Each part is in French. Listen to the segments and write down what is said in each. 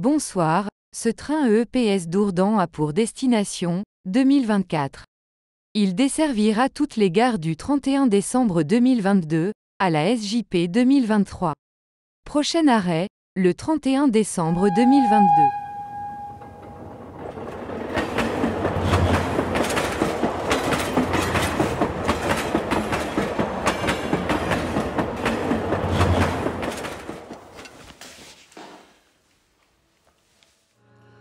Bonsoir, ce train EEPS Dourdan a pour destination 2024. Il desservira toutes les gares du 31 décembre 2022 à la SJP 2023. Prochain arrêt, le 31 décembre 2022.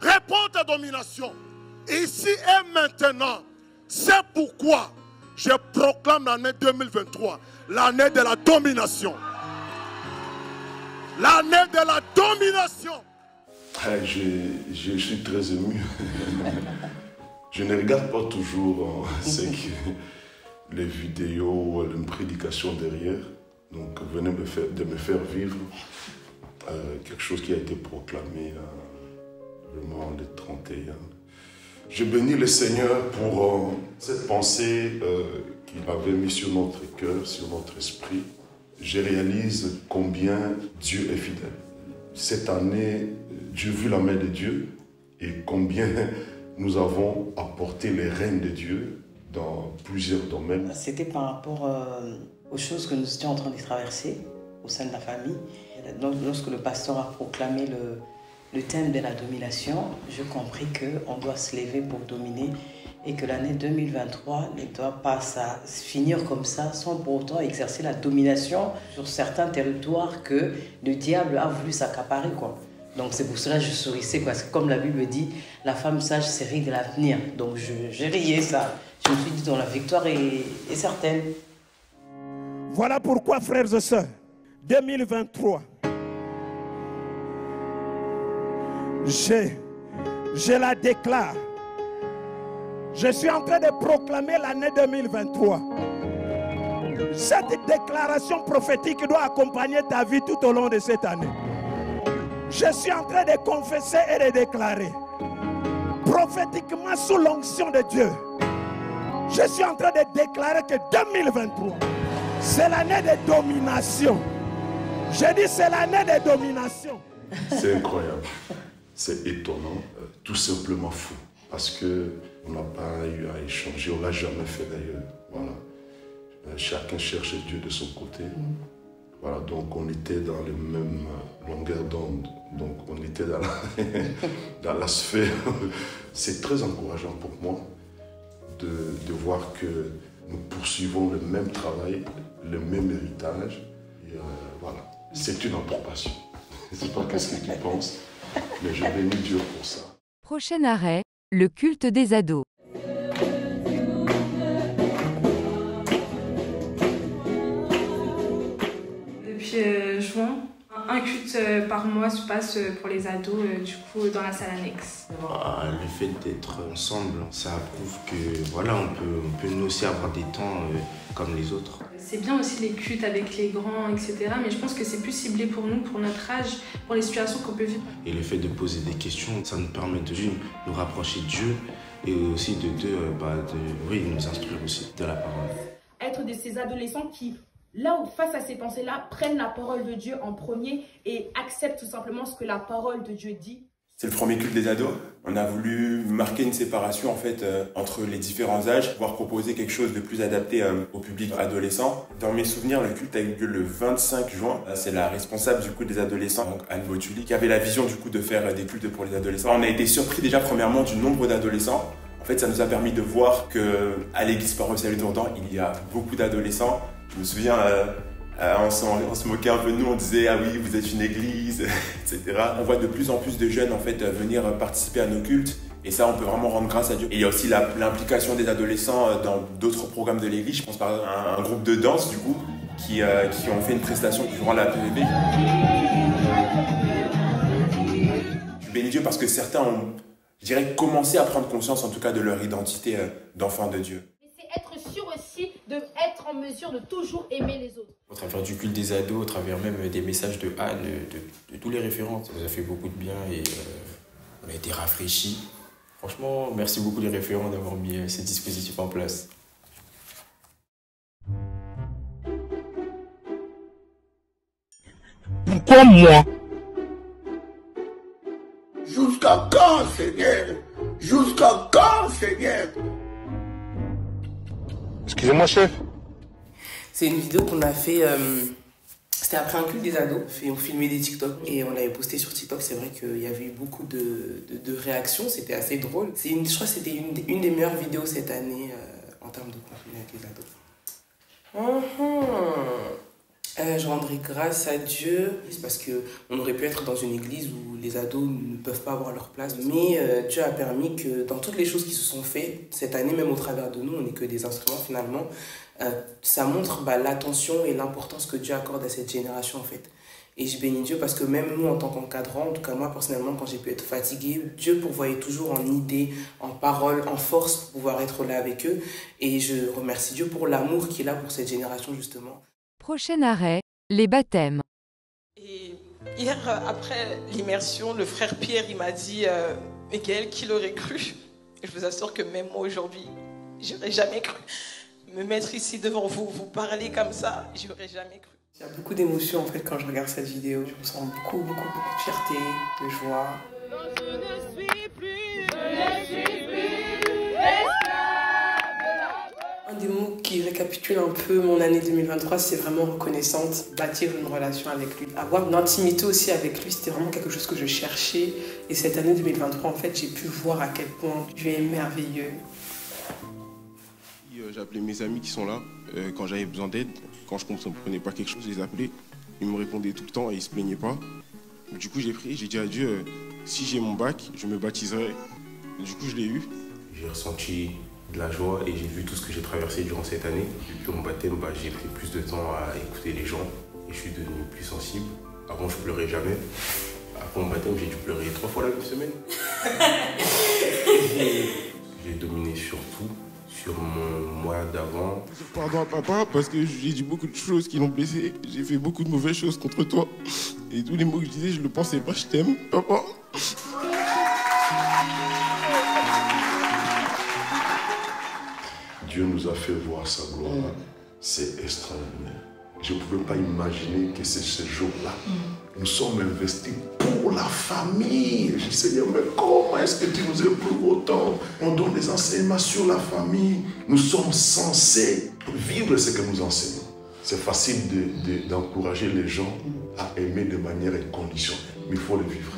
Réponds ta domination. Ici et maintenant. C'est pourquoi je proclame l'année 2023, l'année de la domination. L'année de la domination. Je suis très ému. Je ne regarde pas toujours les vidéos, les prédications derrière. Donc venez de me faire vivre quelque chose qui a été proclamé vraiment le 31. Je bénis le Seigneur pour cette pensée qu'il avait mise sur notre cœur, sur notre esprit. Je réalise combien Dieu est fidèle. Cette année, j'ai vu la main de Dieu et combien nous avons apporté les règnes de Dieu dans plusieurs domaines. C'était par rapport aux choses que nous étions en train de traverser au sein de la famille. Donc, lorsque le pasteur a proclamé le thème de la domination, j'ai compris qu'on doit se lever pour dominer et que l'année 2023 ne doit pas finir comme ça sans pour autant exercer la domination sur certains territoires que le diable a voulu s'accaparer, quoi. Donc c'est pour cela que je sourissais, parce que comme la Bible dit, la femme sage se rit de l'avenir. Donc j'ai riais ça. Je me suis dit, dont la victoire est certaine. Voilà pourquoi, frères et sœurs, 2023, je la déclare. Je suis en train de proclamer l'année 2023. Cette déclaration prophétique doit accompagner ta vie tout au long de cette année. Je suis en train de confesser et de déclarer, prophétiquement sous l'onction de Dieu, je suis en train de déclarer que 2023, c'est l'année de domination. Je dis c'est l'année de domination. C'est incroyable. C'est étonnant, tout simplement fou, parce qu'on n'a pas eu à échanger, on ne l'a jamais fait d'ailleurs. Voilà. Chacun cherchait Dieu de son côté. Voilà, donc on était dans les mêmes longueurs d'onde, donc on était dans la sphère. C'est très encourageant pour moi de voir que nous poursuivons le même travail, le même héritage. Et voilà, c'est une approbation. Je ne sais pas qu'est-ce que tu penses. Mais je bénis Dieu pour ça. Prochain arrêt, le culte des ados. Depuis juin, un culte par mois se passe pour les ados, du coup, dans la salle annexe. Le fait d'être ensemble, ça prouve que voilà, on peut nous aussi avoir des temps comme les autres. C'est bien aussi les cultes avec les grands, etc. Mais je pense que c'est plus ciblé pour nous, pour notre âge, pour les situations qu'on peut vivre. Et le fait de poser des questions, ça nous permet de nous rapprocher de Dieu et aussi de nous instruire aussi de la parole. Être de ces adolescents qui, là où face à ces pensées-là, prennent la parole de Dieu en premier et acceptent tout simplement ce que la parole de Dieu dit. C'est le premier culte des ados. On a voulu marquer une séparation en fait entre les différents âges, pouvoir proposer quelque chose de plus adapté au public adolescent. Dans mes souvenirs, le culte a eu lieu le 25 juin. C'est la responsable du coup des adolescents, donc Anne Botuli, qui avait la vision du coup de faire des cultes pour les adolescents. On a été surpris déjà premièrement du nombre d'adolescents. En fait, ça nous a permis de voir que à l'église Parole Salut Dourdan, il y a beaucoup d'adolescents. Je me souviens, on se moquait un peu de nous, on disait « Ah oui, vous êtes une église », etc. On voit de plus en plus de jeunes en fait venir participer à nos cultes. Et ça, on peut vraiment rendre grâce à Dieu. Et il y a aussi l'implication des adolescents dans d'autres programmes de l'église. Je pense par exemple à un groupe de danse, du coup, qui ont fait une prestation durant la PVB. Je bénis Dieu parce que certains ont, je dirais, commencé à prendre conscience, en tout cas, de leur identité d'enfants de Dieu. C'est être sûr aussi d'être en mesure de toujours aimer les autres. Au travers du culte des ados, au travers même des messages de Anne, de tous les référents, ça nous a fait beaucoup de bien et on a été rafraîchis. Franchement, merci beaucoup les référents d'avoir mis ces dispositifs en place. Pourquoi moi? Jusqu'à quand, Seigneur? Jusqu'à quand, Seigneur? Excusez-moi, chef. C'est une vidéo qu'on a fait, c'était après un culte des ados. On filmait des TikTok et on l'avait posté sur TikTok. C'est vrai qu'il y avait eu beaucoup de réactions, c'était assez drôle. Je crois que c'était une des meilleures vidéos cette année en termes de contenu avec les ados. Je rendrai grâce à Dieu parce qu'on aurait pu être dans une église où les ados ne peuvent pas avoir leur place. Mais Dieu a permis que dans toutes les choses qui se sont faites, cette année, même au travers de nous, on n'est que des instruments finalement, ça montre l'attention et l'importance que Dieu accorde à cette génération en fait. Et je bénis Dieu parce que même nous en tant qu'encadrant, en tout cas moi personnellement quand j'ai pu être fatiguée, Dieu pourvoyait toujours en idées, en paroles, en force pour pouvoir être là avec eux. Et je remercie Dieu pour l'amour qu'il a pour cette génération justement. Prochain arrêt, les baptêmes. Et hier, après l'immersion, le frère Pierre, il m'a dit « Miguel, qui l'aurait cru ?» Et je vous assure que même moi aujourd'hui, j'aurais jamais cru. Me mettre ici devant vous, vous parler comme ça, j'aurais jamais cru. Il y a beaucoup d'émotions en fait quand je regarde cette vidéo. Je ressens beaucoup de fierté, de joie. Un des mots qui récapitule un peu mon année 2023, c'est vraiment reconnaissante, bâtir une relation avec lui. Avoir une intimité aussi avec lui, c'était vraiment quelque chose que je cherchais. Et cette année 2023, en fait, j'ai pu voir à quel point Dieu est merveilleux. J'appelais mes amis qui sont là quand j'avais besoin d'aide. Quand je ne comprenais pas quelque chose, je les appelais. Ils me répondaient tout le temps et ils ne se plaignaient pas. Du coup, j'ai prié, j'ai dit à Dieu, si j'ai mon bac, je me baptiserai. Du coup, je l'ai eu. J'ai ressenti de la joie et j'ai vu tout ce que j'ai traversé durant cette année. Depuis mon baptême, j'ai pris plus de temps à écouter les gens et je suis devenu plus sensible. Avant, je pleurais jamais. Après mon baptême, j'ai dû pleurer 3 fois la même semaine. J'ai dominé sur tout. Sur mon mois d'avant. Pardon à papa parce que j'ai dit beaucoup de choses qui l'ont blessé. J'ai fait beaucoup de mauvaises choses contre toi. Et tous les mots que je disais, je le pensais pas. Je t'aime, papa. Dieu nous a fait voir sa gloire. C'est extraordinaire. Je ne pouvais pas imaginer que c'est ce jour-là. Nous sommes investis pour la famille. Je dis, Seigneur, mais comment est-ce que tu nous éprouves autant? On donne des enseignements sur la famille. Nous sommes censés vivre ce que nous enseignons. C'est facile d'encourager les gens à aimer de manière inconditionnelle, mais il faut le vivre.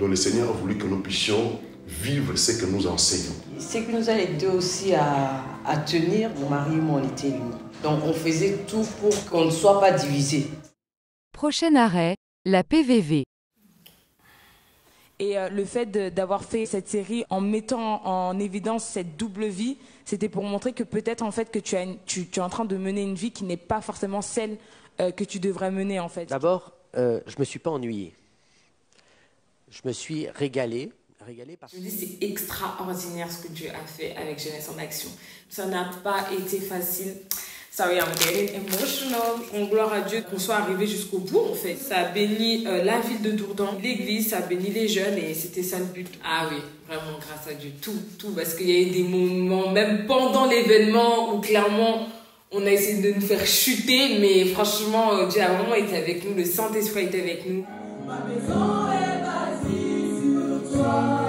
Donc le Seigneur a voulu que nous puissions vivre ce que nous enseignons. Ce qui nous a aidé aussi à tenir, mon mari et moi, on était unis. Donc on faisait tout pour qu'on ne soit pas divisés. Prochain arrêt, la PVV. Et le fait d'avoir fait cette série en mettant en évidence cette double vie, c'était pour montrer que peut-être en fait que tu es en train de mener une vie qui n'est pas forcément celle que tu devrais mener en fait. D'abord, je me suis pas ennuyé. Je me suis régalé. Je me dis c'est extraordinaire ce que Dieu a fait avec Jeunesse en Action. Ça n'a pas été facile. Sorry, I'm getting emotional. On gloire à Dieu qu'on soit arrivé jusqu'au bout en fait. Ça a béni la ville de Dourdan, l'église, ça a béni les jeunes et c'était ça le but. Ah oui, vraiment grâce à Dieu, tout. Parce qu'il y a eu des moments, même pendant l'événement, où clairement on a essayé de nous faire chuter, mais franchement Dieu a vraiment été avec nous, le Saint-Esprit était avec nous. Ma maison est bâtie sur toi.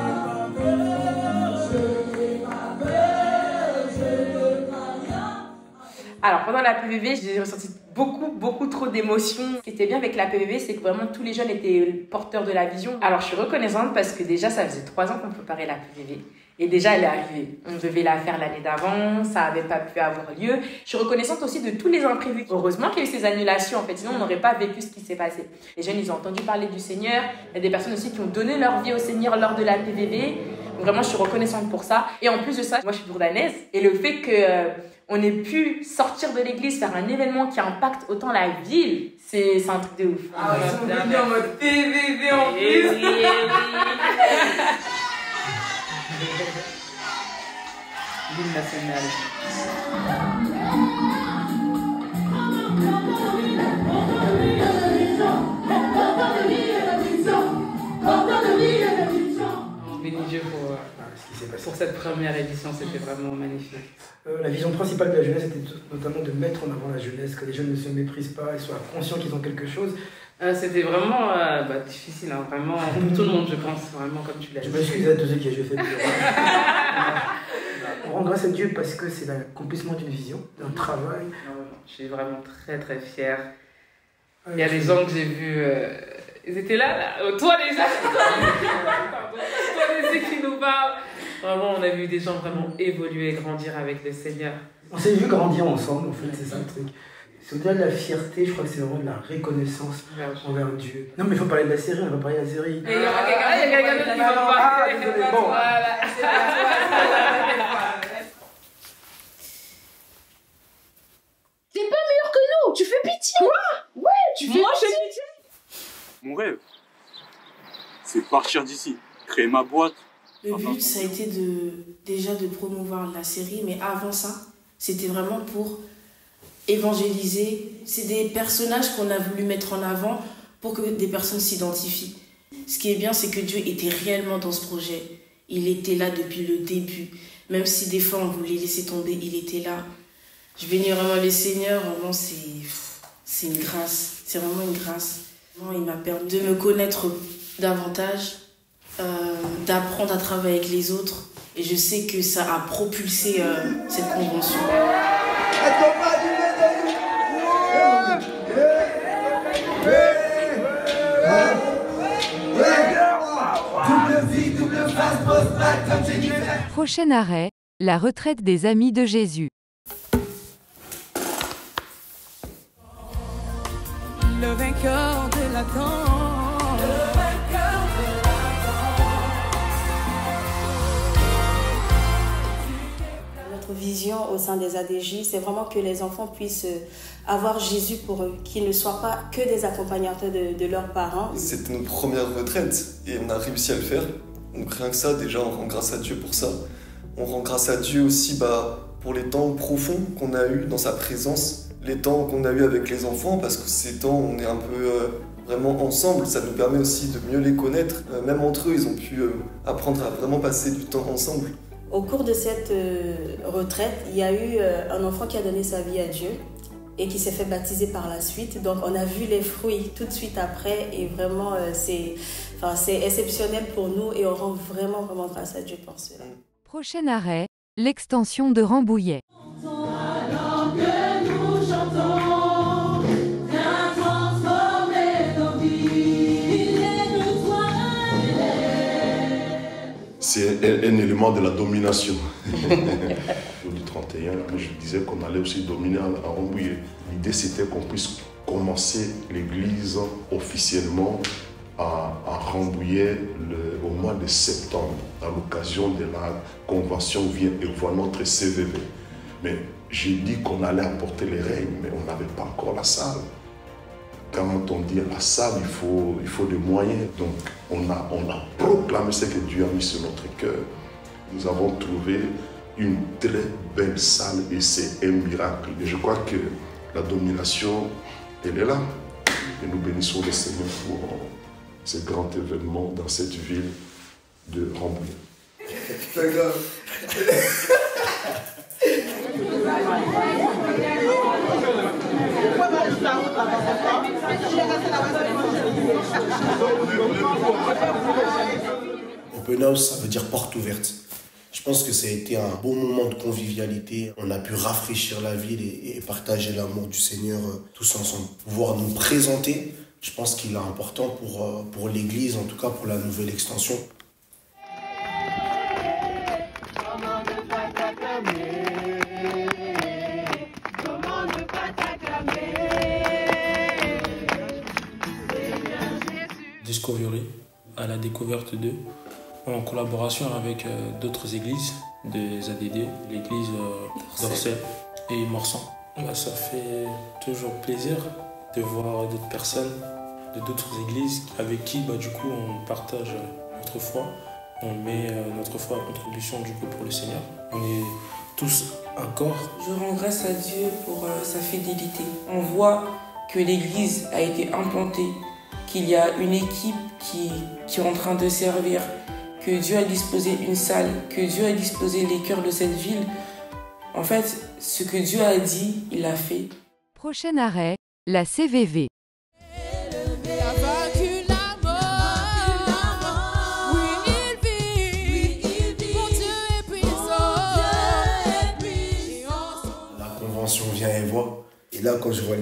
Alors, pendant la PVV, j'ai ressenti beaucoup trop d'émotions. Ce qui était bien avec la PVV, c'est que vraiment tous les jeunes étaient porteurs de la vision. Alors, je suis reconnaissante parce que déjà, ça faisait 3 ans qu'on préparait la PVV. Et déjà, elle est arrivée. On devait la faire l'année d'avant, ça n'avait pas pu avoir lieu. Je suis reconnaissante aussi de tous les imprévus. Heureusement qu'il y a eu ces annulations, en fait, sinon on n'aurait pas vécu ce qui s'est passé. Les jeunes, ils ont entendu parler du Seigneur. Il y a des personnes aussi qui ont donné leur vie au Seigneur lors de la PVV. Vraiment, je suis reconnaissante pour ça. Et en plus de ça, moi, je suis dourdanaise. Et le fait qu'on ait pu sortir de l'église, faire un événement qui impacte autant la ville, c'est un truc de ouf. Ah, ils sont venus en mode PVV en plus. L'hymne national. Béni Dieu pour cette première édition, c'était vraiment magnifique. La vision principale de la jeunesse était notamment de mettre en avant la jeunesse, que les jeunes ne se méprisent pas et soient conscients qu'ils ont quelque chose. C'était vraiment difficile, hein, vraiment, pour tout le monde, je pense, vraiment, comme tu l'as dit. Je m'excuse à tous ceux qui ont fait. On rend grâce à Dieu parce que c'est l'accomplissement d'une vision, d'un travail. Je suis vraiment très très fière. Il y a des gens que j'ai vus, ils étaient là, toi déjà, toi déjà qui nous parle. Vraiment, on a vu des gens vraiment évoluer, grandir avec le Seigneur. On s'est vu grandir ensemble, en fait, c'est ça le truc. C'est au-delà de la fierté, je crois que c'est vraiment de la reconnaissance envers Dieu. Non, mais il faut parler de la série, on va parler de la série. Il y a quelqu'un d'autre qui va parler. Ah, désolé, bon. Voilà. T'es pas meilleur que nous, tu fais pitié. Quoi? Ouais, tu fais pitié. Mon rêve, c'est partir d'ici, créer ma boîte. Le but, ça a été déjà de promouvoir la série, mais avant ça, c'était vraiment pour évangéliser. C'est des personnages qu'on a voulu mettre en avant pour que des personnes s'identifient. Ce qui est bien, c'est que Dieu était réellement dans ce projet. Il était là depuis le début. Même si des fois on voulait laisser tomber, il était là. Je bénis vraiment le Seigneur, vraiment c'est une grâce, c'est vraiment une grâce. Il m'a permis de me connaître davantage, d'apprendre à travailler avec les autres, et je sais que ça a propulsé cette convention. Prochain arrêt, la retraite des Amis de Jésus. Le vainqueur de la danse. Notre vision au sein des ADJ, c'est vraiment que les enfants puissent avoir Jésus pour eux, qu'ils ne soient pas que des accompagnateurs de leurs parents. C'était notre première retraite et on a réussi à le faire. Donc rien que ça, déjà, on rend grâce à Dieu pour ça. On rend grâce à Dieu aussi pour les temps profonds qu'on a eus dans sa présence, les temps qu'on a eus avec les enfants, parce que ces temps, on est un peu vraiment ensemble. Ça nous permet aussi de mieux les connaître. Même entre eux, ils ont pu apprendre à vraiment passer du temps ensemble. Au cours de cette retraite, il y a eu un enfant qui a donné sa vie à Dieu et qui s'est fait baptiser par la suite. Donc on a vu les fruits tout de suite après et vraiment c'est exceptionnel pour nous et on rend vraiment grâce à Dieu pour cela. Prochain arrêt, l'extension de Rambouillet. C'est un élément de la domination. Le 31, je disais qu'on allait aussi dominer à Rambouillet. L'idée, c'était qu'on puisse commencer l'église officiellement à Rambouillet au mois de septembre, à l'occasion de la convention Viens et vois notre CVV. Mais j'ai dit qu'on allait apporter les règles, mais on n'avait pas encore la salle. Quand on dit la salle, il faut des moyens. Donc on a proclamé ce que Dieu a mis sur notre cœur. Nous avons trouvé une très belle salle et c'est un miracle. Et je crois que la domination, elle est là. Et nous bénissons le Seigneur pour ce grand événement dans cette ville de Rambouillet. C'est grave. Open house, ça veut dire porte ouverte. Je pense que ça a été un bon moment de convivialité. On a pu rafraîchir la ville et partager l'amour du Seigneur tous ensemble. Pouvoir nous présenter, je pense qu'il est important pour l'Église, en tout cas pour la nouvelle extension. Discovery, à la découverte d'eux, en collaboration avec d'autres églises, des ADD, l'église d'Orsay et Morsan. Ça fait toujours plaisir de voir d'autres personnes de d'autres églises avec qui du coup on partage notre foi, on met notre foi à contribution du coup pour le Seigneur. On est tous un corps. Je rends grâce à Dieu pour sa fidélité. On voit que l'église a été implantée, qu'il y a une équipe qui est en train de servir, que Dieu a disposé une salle, que Dieu a disposé les cœurs de cette ville. En fait, ce que Dieu a dit, il l'a fait. Prochain arrêt, la CVV. Élevé là, quand je vois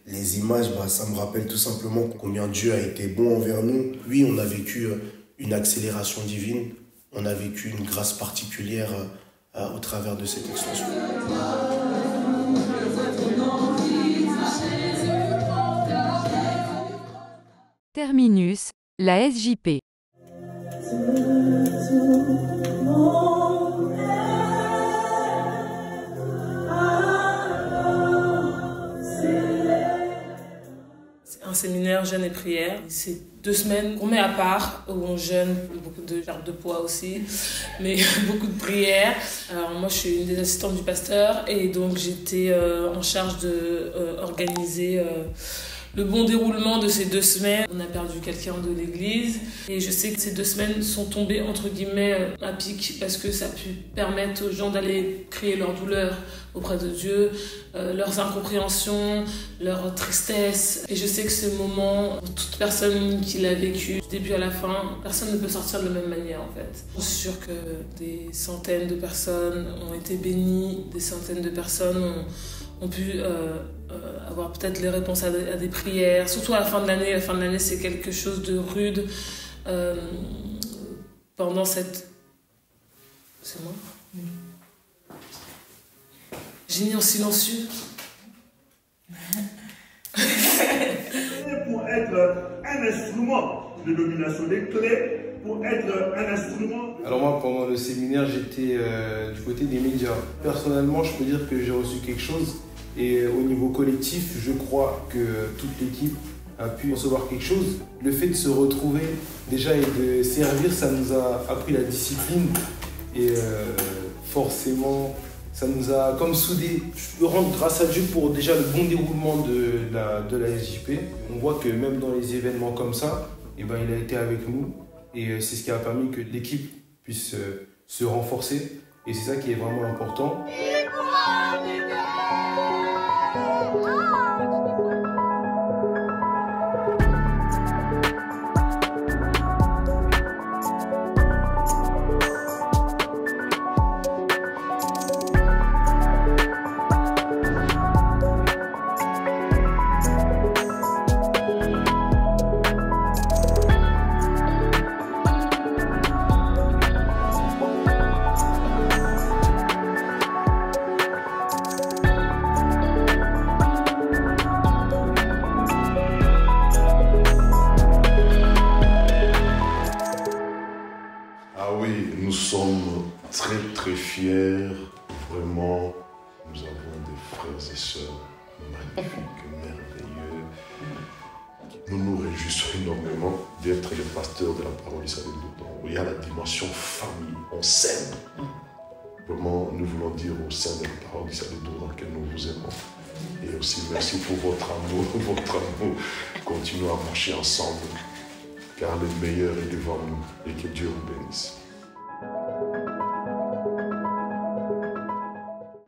les images, ça me rappelle tout simplement combien Dieu a été bon envers nous. Oui, on a vécu une accélération divine, on a vécu une grâce particulière au travers de cette extension. Terminus, la SJP. C'est un séminaire jeûne et prière. C'est 2 semaines qu'on met à part, où on jeûne, beaucoup de perte de poids aussi, mais beaucoup de prières. Alors moi je suis une des assistantes du pasteur et donc j'étais en charge d'organiser le bon déroulement de ces 2 semaines. On a perdu quelqu'un de l'église et je sais que ces 2 semaines sont tombées entre guillemets à pic parce que ça a pu permettre aux gens d'aller crier leur douleur auprès de Dieu, leurs incompréhensions, leur tristesse. Et je sais que ce moment, pour toute personne qui l'a vécu du début à la fin, personne ne peut sortir de la même manière en fait. Je suis sûre que des centaines de personnes ont été bénies, des centaines de personnes ont pu avoir peut-être les réponses à des prières, surtout à la fin de l'année. La fin de l'année, c'est quelque chose de rude. Pendant cette... C'est moi ? Génie en silencieux. Pour être un instrument de domination des clés, pour être un instrument... Alors moi, pendant le séminaire, j'étais du côté des médias. Personnellement, je peux dire que j'ai reçu quelque chose. Et au niveau collectif, je crois que toute l'équipe a pu recevoir quelque chose. Le fait de se retrouver déjà et de servir, ça nous a appris la discipline. Et forcément, ça nous a comme soudés. Je peux rendre grâce à Dieu pour déjà le bon déroulement de la SJP. On voit que même dans les événements comme ça, il a été avec nous. Et c'est ce qui a permis que l'équipe puisse se renforcer. Et c'est ça qui est vraiment important. Très fiers, vraiment, nous avons des frères et sœurs magnifiques, merveilleux. Nous nous réjouissons énormément d'être les pasteurs de la parole du salut de Dourdans. Il y a la dimension famille, on s'aime. Vraiment, nous voulons dire au sein de la parole du salut de Dourdans que nous vous aimons. Et aussi merci pour votre amour, Continuons à marcher ensemble, car le meilleur est devant nous et que Dieu vous bénisse.